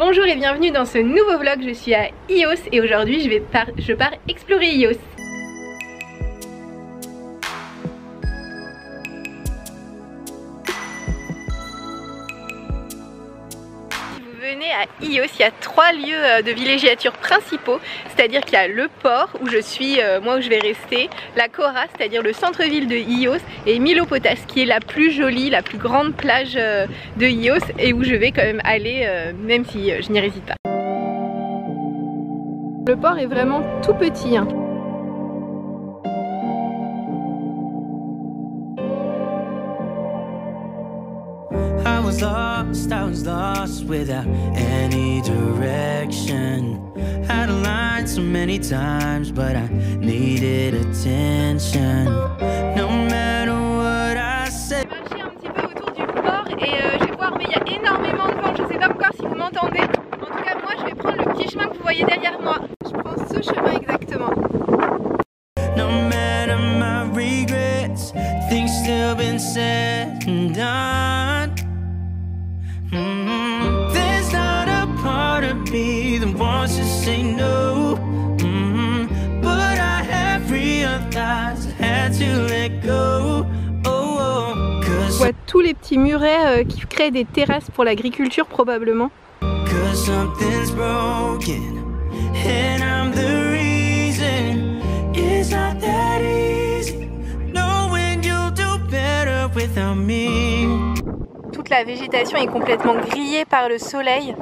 Bonjour et bienvenue dans ce nouveau vlog, je suis à Ios et aujourd'hui je pars explorer Ios. À Ios, il y a 3 lieux de villégiature principaux, c'est-à-dire qu'il y a le port où je suis, moi où je vais rester, la Kora, c'est-à-dire le centre-ville de Ios, et Milopotas qui est la plus jolie, la plus grande plage de Ios et où je vais quand même aller, même si je n'y réside pas. Le port est vraiment tout petit, hein. I was lost without any direction. Had a line so many times, but I needed attention. No matter what I said. Je vais marcher un petit peu autour du port et je vais voir, mais il y a énormément de vent. Je sais pas encore si vous m'entendez. En tout cas, moi je vais prendre le petit chemin que vous voyez derrière moi. Je prends ce chemin exactement. No matter my regrets, things still been said and done. There's not a part of me that wants to say no, but I have realized I had to let go. On voit tous les petits murets qui créent des terrasses pour l'agriculture probablement. Cause something's broken and I'm the reason. It's not that easy knowing you'll do better without me. Toute la végétation est complètement grillée par le soleil.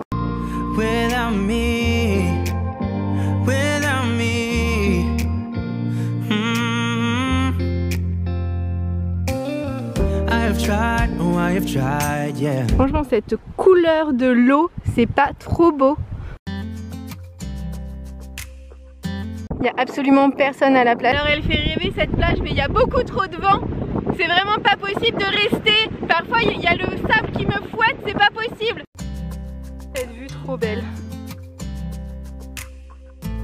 Without me, without me. I have tried, oh I have tried, yeah. Franchement, cette couleur de l'eau, c'est pas trop beau. Il y a absolument personne à la plage. Alors elle fait rêver cette plage, mais il y a beaucoup trop de vent. C'est vraiment pas possible de rester. Parfois il y a le sable qui me fouette, c'est pas possible. Cette vue trop belle.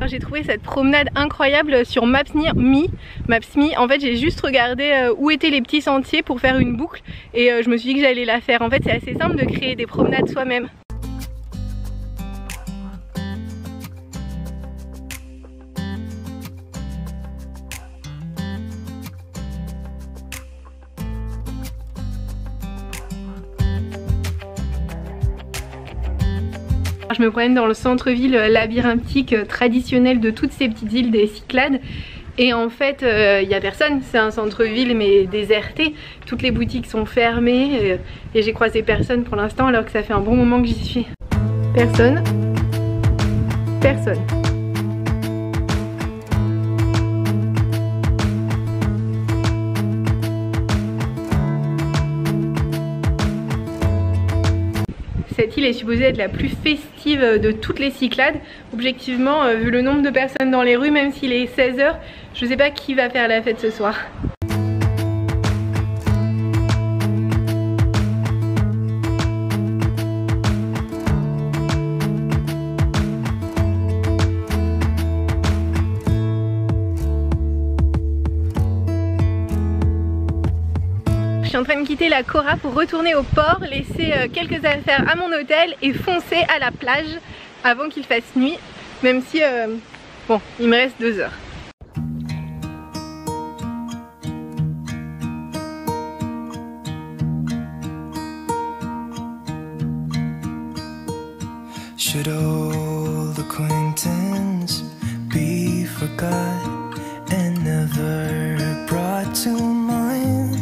J'ai trouvé cette promenade incroyable sur Maps.me. En fait, j'ai juste regardé où étaient les petits sentiers pour faire une boucle et je me suis dit que j'allais la faire. En fait, c'est assez simple de créer des promenades soi-même. Je me promène dans le centre-ville labyrinthique traditionnel de toutes ces petites îles des Cyclades. Et en fait, il n'y a personne, c'est un centre-ville mais déserté. Toutes les boutiques sont fermées et j'ai croisé personne pour l'instant alors que ça fait un bon moment que j'y suis. Personne. Personne. Cette île est supposée être la plus festive de toutes les Cyclades. Objectivement, vu le nombre de personnes dans les rues, même s'il est 16 h, je sais pas qui va faire la fête ce soir. Je suis en train de quitter la Kora pour retourner au port, laisser quelques affaires à mon hôtel et foncer à la plage avant qu'il fasse nuit, même si bon, il me reste 2 heures. Should old acquaintance be forgot and never brought to mind?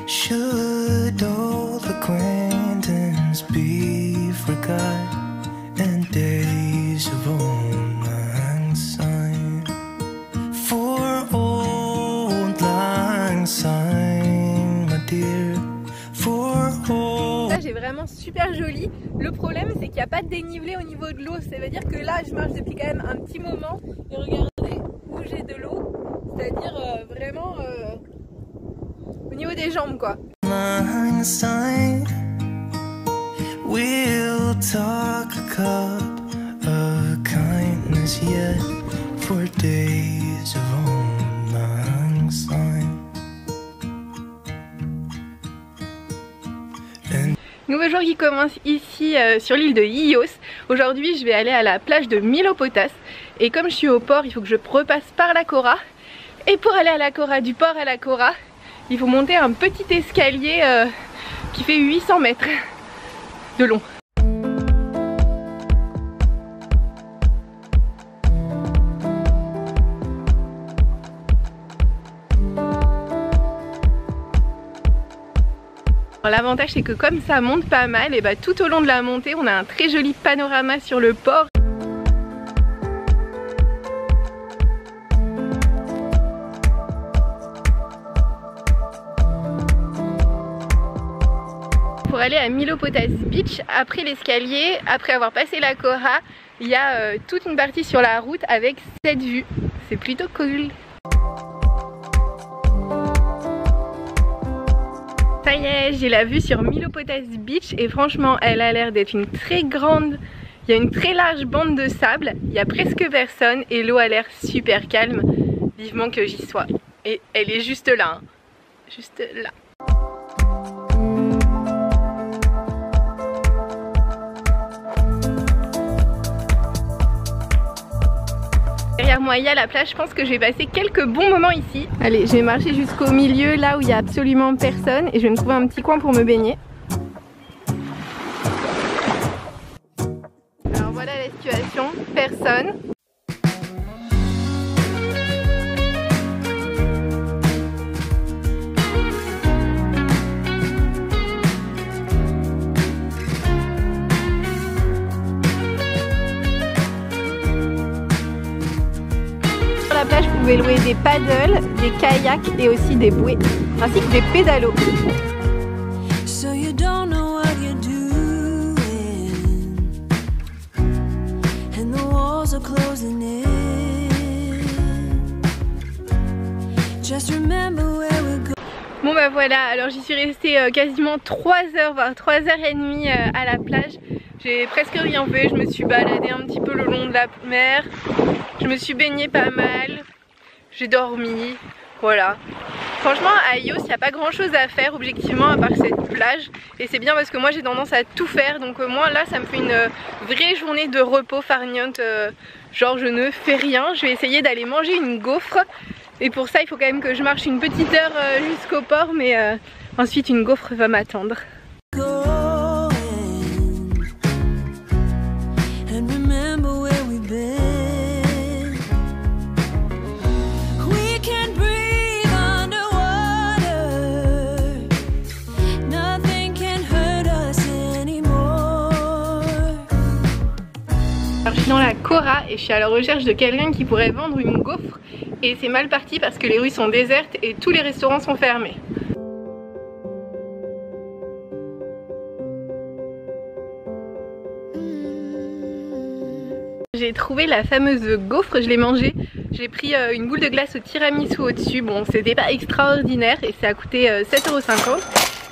Should old acquaintance be forgot and days of old lang syne? For old lang syne, my dear, for old. Là j'ai vraiment super joli. Le problème c'est qu'il n'y a pas de dénivelé au niveau de l'eau. Ça veut dire que là je marche depuis quand même un petit moment. Et regardez où j'ai de l'eau. C'est-à-dire vraiment au niveau des jambes quoi. We'll talk a cup of kindness yet for days of old lang syne. Nouveau nouveau jour qui commence ici sur l'île de Ios. Aujourd'hui je vais aller à la plage de Milopotas. Et comme je suis au port, il faut que je repasse par la Kora. Et pour aller à la Kora, du port à la Kora, il faut monter un petit escalier qui fait 800 mètres de long. L'avantage c'est que comme ça monte pas mal, et bah tout au long de la montée on a un très joli panorama sur le port. Pour aller à Milopotas Beach, après l'escalier, après avoir passé la Kora, il y a toute une partie sur la route avec cette vue. C'est plutôt cool. Ça y est, j'ai la vue sur Milopotas Beach et franchement elle a l'air d'être une très grande, il y a une très large bande de sable, il y a presque personne et l'eau a l'air super calme, vivement que j'y sois. Et elle est juste là, hein. Juste là. Derrière moi il y a la plage, je pense que je vais passer quelques bons moments ici. Allez, je vais marcher jusqu'au milieu là où il n'y a absolument personne et je vais me trouver un petit coin pour me baigner. Alors voilà la situation, personne. Sur la plage, vous pouvez louer des paddles, des kayaks et aussi des bouées, ainsi que des pédalos. So you don't know what you're doing, and the walls are closing in. Just remember where we're going. Bon bah voilà, alors j'y suis restée quasiment 3 heures, voire 3 heures et demie à la plage. J'ai presque rien fait, je me suis baladée un petit peu le long de la mer. Je me suis baignée pas mal, j'ai dormi, voilà. Franchement à Ios il n'y a pas grand chose à faire objectivement à part cette plage. Et c'est bien parce que moi j'ai tendance à tout faire, donc moi là ça me fait une vraie journée de repos farniente. Genre je ne fais rien, je vais essayer d'aller manger une gaufre. Et pour ça il faut quand même que je marche une petite heure jusqu'au port, mais ensuite une gaufre va m'attendre. Alors je suis dans la Kora et je suis à la recherche de quelqu'un qui pourrait vendre une gaufre et c'est mal parti parce que les rues sont désertes et tous les restaurants sont fermés. J'ai trouvé la fameuse gaufre, je l'ai mangée. J'ai pris une boule de glace au tiramisu au-dessus. Bon, c'était pas extraordinaire et ça a coûté 7,50 €.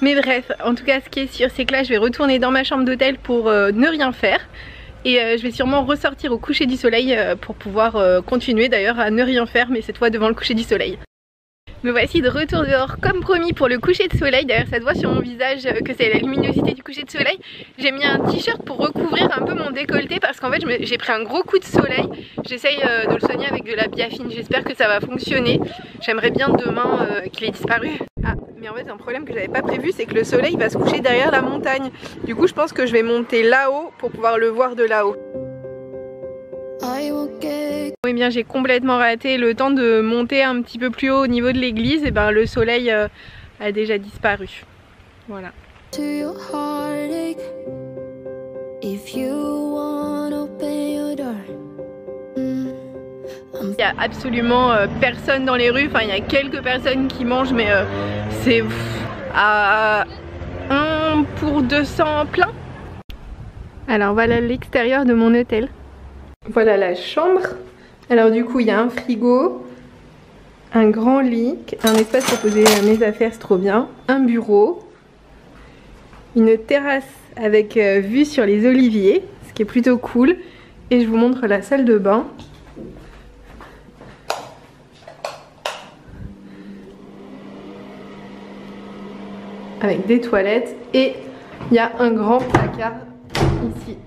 Mais bref, en tout cas ce qui est sûr c'est que là je vais retourner dans ma chambre d'hôtel pour ne rien faire. Et je vais sûrement ressortir au coucher du soleil pour pouvoir continuer d'ailleurs à ne rien faire, mais cette fois devant le coucher du soleil. Me voici de retour dehors comme promis pour le coucher de soleil. D'ailleurs ça se voit sur mon visage que c'est la luminosité du coucher de soleil. J'ai mis un t-shirt pour recouvrir un peu mon décolleté parce qu'en fait j'ai pris un gros coup de soleil. J'essaye de le soigner avec de la biafine, j'espère que ça va fonctionner. J'aimerais bien demain qu'il ait disparu. Ah mais en fait un problème que j'avais pas prévu, c'est que le soleil va se coucher derrière la montagne. Du coup je pense que je vais monter là-haut pour pouvoir le voir de là-haut. Oui bien j'ai complètement raté le temps de monter un petit peu plus haut au niveau de l'église, et ben le soleil a déjà disparu. Voilà. Il n'y a absolument personne dans les rues, enfin il y a quelques personnes qui mangent mais c'est à 1 pour 200 plein. Alors voilà l'extérieur de mon hôtel. Voilà la chambre. Alors du coup il y a un frigo, un grand lit, un espace pour poser mes affaires, c'est trop bien, un bureau, une terrasse avec vue sur les oliviers, ce qui est plutôt cool, et je vous montre la salle de bain. Avec des toilettes et Il y a un grand placard ici.